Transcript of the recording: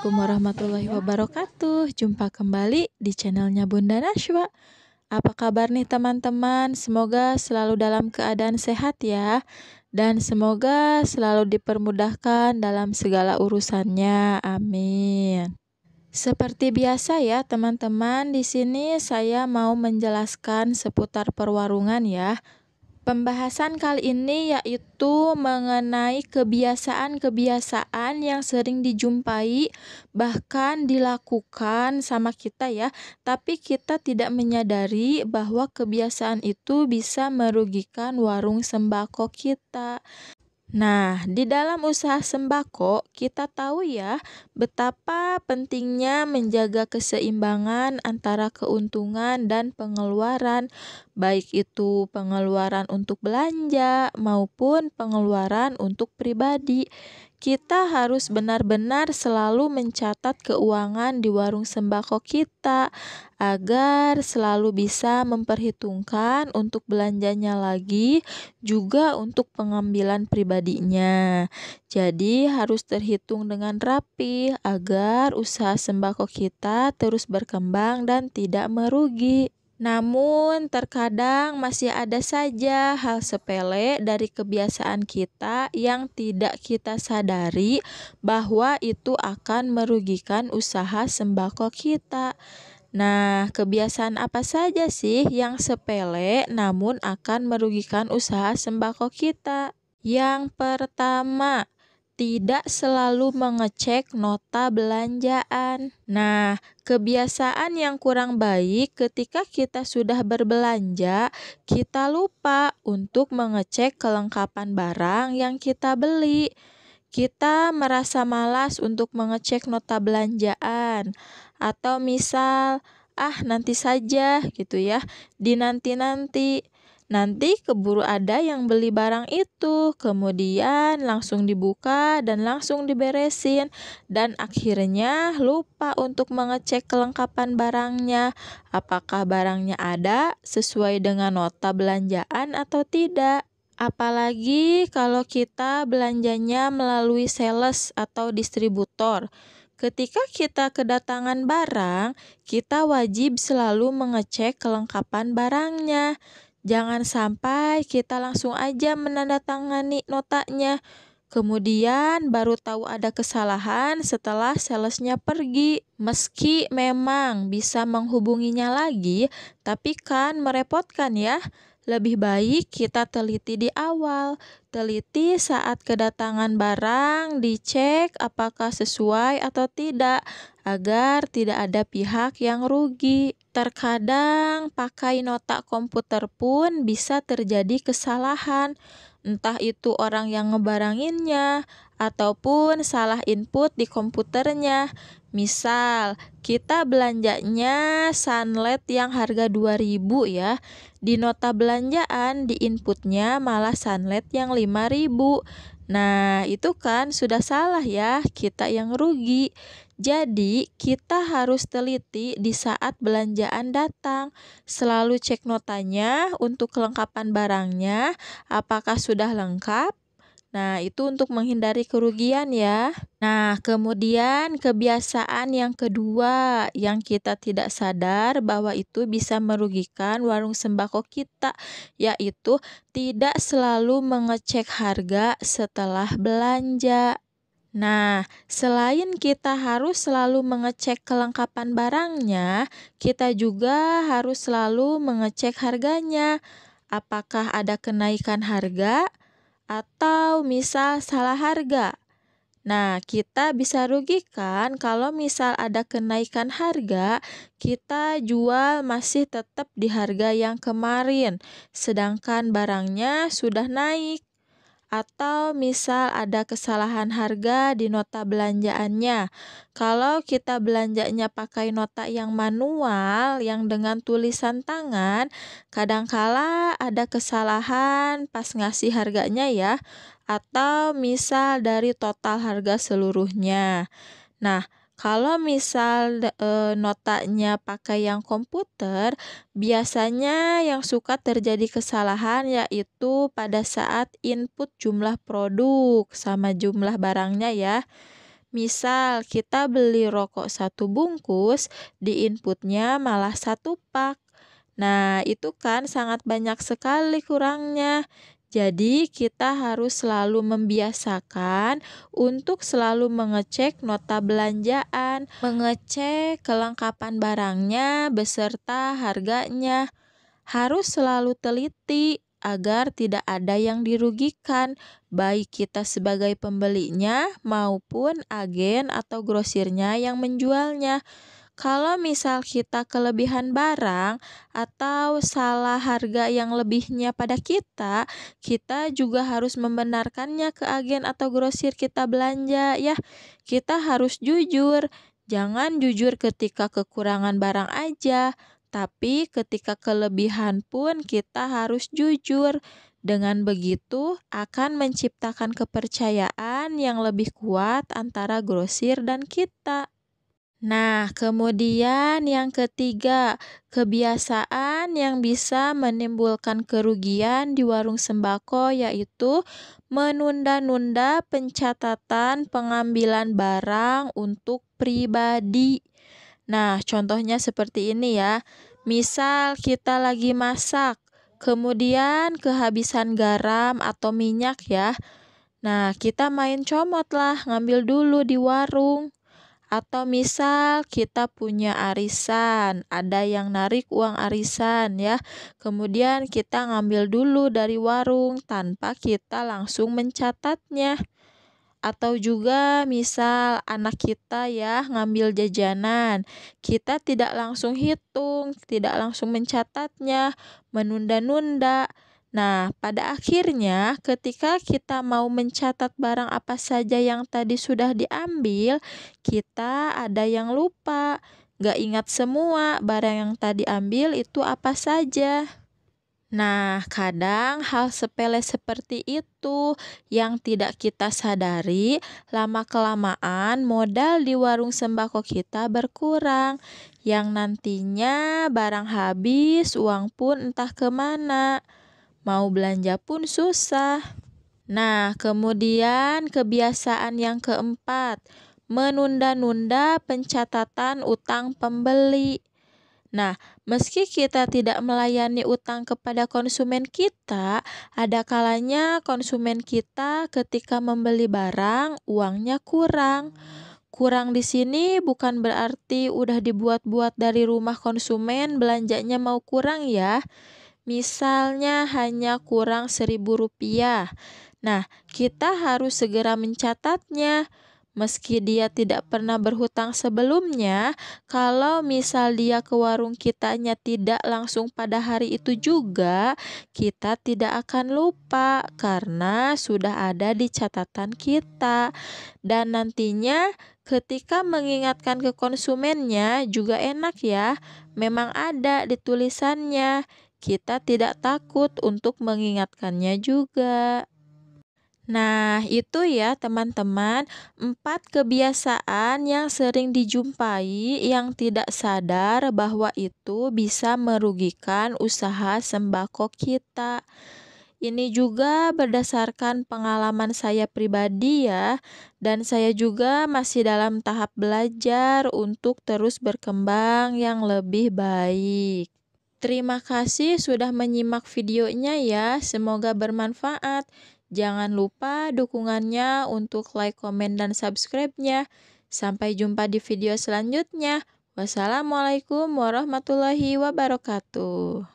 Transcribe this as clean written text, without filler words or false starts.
Assalamualaikum warahmatullahi wabarakatuh. Jumpa kembali di channelnya Bunda Nashwa. Apa kabar nih teman-teman? Semoga selalu dalam keadaan sehat ya. Dan semoga selalu dipermudahkan dalam segala urusannya. Amin. Seperti biasa ya teman-teman, di sini saya mau menjelaskan seputar perwarungan ya. Pembahasan kali ini yaitu mengenai kebiasaan-kebiasaan yang sering dijumpai bahkan dilakukan sama kita ya, tapi kita tidak menyadari bahwa kebiasaan itu bisa merugikan warung sembako kita. Nah, di dalam usaha sembako, kita tahu ya betapa pentingnya menjaga keseimbangan antara keuntungan dan pengeluaran, baik itu pengeluaran untuk belanja maupun pengeluaran untuk pribadi. Kita harus benar-benar selalu mencatat keuangan di warung sembako kita agar selalu bisa memperhitungkan untuk belanjanya lagi juga untuk pengambilan pribadinya. Jadi harus terhitung dengan rapi agar usaha sembako kita terus berkembang dan tidak merugi. Namun terkadang masih ada saja hal sepele dari kebiasaan kita yang tidak kita sadari bahwa itu akan merugikan usaha sembako kita. Nah, kebiasaan apa saja sih yang sepele namun akan merugikan usaha sembako kita? Yang pertama, tidak selalu mengecek nota belanjaan. Nah, kebiasaan yang kurang baik ketika kita sudah berbelanja, kita lupa untuk mengecek kelengkapan barang yang kita beli. Kita merasa malas untuk mengecek nota belanjaan, atau misal, nanti saja gitu ya, dinanti-nanti. Nanti keburu ada yang beli barang itu, kemudian langsung dibuka dan langsung diberesin, dan akhirnya lupa untuk mengecek kelengkapan barangnya, apakah barangnya ada sesuai dengan nota belanjaan atau tidak. Apalagi kalau kita belanjanya melalui sales atau distributor. Ketika kita kedatangan barang, kita wajib selalu mengecek kelengkapan barangnya. Jangan sampai kita langsung aja menandatangani notanya. Kemudian baru tahu ada kesalahan setelah salesnya pergi. Meski memang bisa menghubunginya lagi, tapi kan merepotkan ya. Lebih baik kita teliti di awal. Teliti saat kedatangan barang, dicek apakah sesuai atau tidak, agar tidak ada pihak yang rugi. Terkadang pakai nota komputer pun bisa terjadi kesalahan. Entah itu orang yang ngebaranginnya, ataupun salah input di komputernya. Misal, kita belanjanya sunlight yang harga 2.000 ya. Di nota belanjaan di inputnya malah sunlight yang 5.000. Nah, itu kan sudah salah ya, kita yang rugi. Jadi, kita harus teliti di saat belanjaan datang. Selalu cek notanya untuk kelengkapan barangnya, apakah sudah lengkap. Nah, itu untuk menghindari kerugian ya. Nah, kemudian kebiasaan yang kedua yang kita tidak sadar bahwa itu bisa merugikan warung sembako kita, yaitu tidak selalu mengecek harga setelah belanja. Nah, selain kita harus selalu mengecek kelengkapan barangnya, kita juga harus selalu mengecek harganya. Apakah ada kenaikan harga? Atau misal salah harga. Nah, kita bisa rugikan kalau misal ada kenaikan harga, kita jual masih tetap di harga yang kemarin, sedangkan barangnya sudah naik. Atau misal ada kesalahan harga di nota belanjaannya. Kalau kita belanjanya pakai nota yang manual, yang dengan tulisan tangan, kadangkala ada kesalahan pas ngasih harganya ya. Atau misal dari total harga seluruhnya. Nah, kalau misal notanya pakai yang komputer, biasanya yang suka terjadi kesalahan yaitu pada saat input jumlah produk sama jumlah barangnya ya. Misal kita beli rokok 1 bungkus, di inputnya malah 1 pak. Nah, itu kan sangat banyak sekali kurangnya. Jadi, kita harus selalu membiasakan untuk selalu mengecek nota belanjaan, mengecek kelengkapan barangnya beserta harganya. Harus selalu teliti agar tidak ada yang dirugikan, baik kita sebagai pembelinya maupun agen atau grosirnya yang menjualnya. Kalau misal kita kelebihan barang atau salah harga yang lebihnya pada kita, kita juga harus membenarkannya ke agen atau grosir kita belanja ya. Kita harus jujur. Jangan jujur ketika kekurangan barang aja, tapi ketika kelebihan pun kita harus jujur. Dengan begitu akan menciptakan kepercayaan yang lebih kuat antara grosir dan kita. Nah, kemudian yang ketiga, kebiasaan yang bisa menimbulkan kerugian di warung sembako yaitu menunda-nunda pencatatan pengambilan barang untuk pribadi. Nah, contohnya seperti ini ya. Misal kita lagi masak, kemudian kehabisan garam atau minyak ya. Nah, kita main comot lah, ngambil dulu di warung. Atau misal kita punya arisan, ada yang narik uang arisan ya. Kemudian kita ngambil dulu dari warung tanpa kita langsung mencatatnya. Atau juga misal anak kita ya ngambil jajanan, kita tidak langsung hitung, tidak langsung mencatatnya, menunda-nunda. Nah, pada akhirnya ketika kita mau mencatat barang apa saja yang tadi sudah diambil, kita ada yang lupa, nggak ingat semua barang yang tadi ambil itu apa saja. Nah, kadang hal sepele seperti itu yang tidak kita sadari, lama-kelamaan modal di warung sembako kita berkurang, yang nantinya barang habis, uang pun entah kemana, mau belanja pun susah. Nah, kemudian kebiasaan yang keempat, menunda-nunda pencatatan utang pembeli. Nah, meski kita tidak melayani utang kepada konsumen kita, ada kalanya konsumen kita ketika membeli barang, uangnya kurang. Kurang di sini bukan berarti udah dibuat-buat dari rumah konsumen belanjanya mau kurang ya. Misalnya hanya kurang Rp1.000. Nah, kita harus segera mencatatnya. Meski dia tidak pernah berhutang sebelumnya, kalau misal dia ke warung kitanya tidak langsung pada hari itu juga, kita tidak akan lupa karena sudah ada di catatan kita. Dan nantinya ketika mengingatkan ke konsumennya juga enak ya, memang ada di tulisannya. Kita tidak takut untuk mengingatkannya juga. Nah, itu ya teman-teman, 4 kebiasaan yang sering dijumpai yang tidak sadar bahwa itu bisa merugikan usaha sembako kita. Ini juga berdasarkan pengalaman saya pribadi ya, dan saya juga masih dalam tahap belajar untuk terus berkembang yang lebih baik. Terima kasih sudah menyimak videonya ya, semoga bermanfaat. Jangan lupa dukungannya untuk like, komen, dan subscribe-nya. Sampai jumpa di video selanjutnya. Wassalamualaikum warahmatullahi wabarakatuh.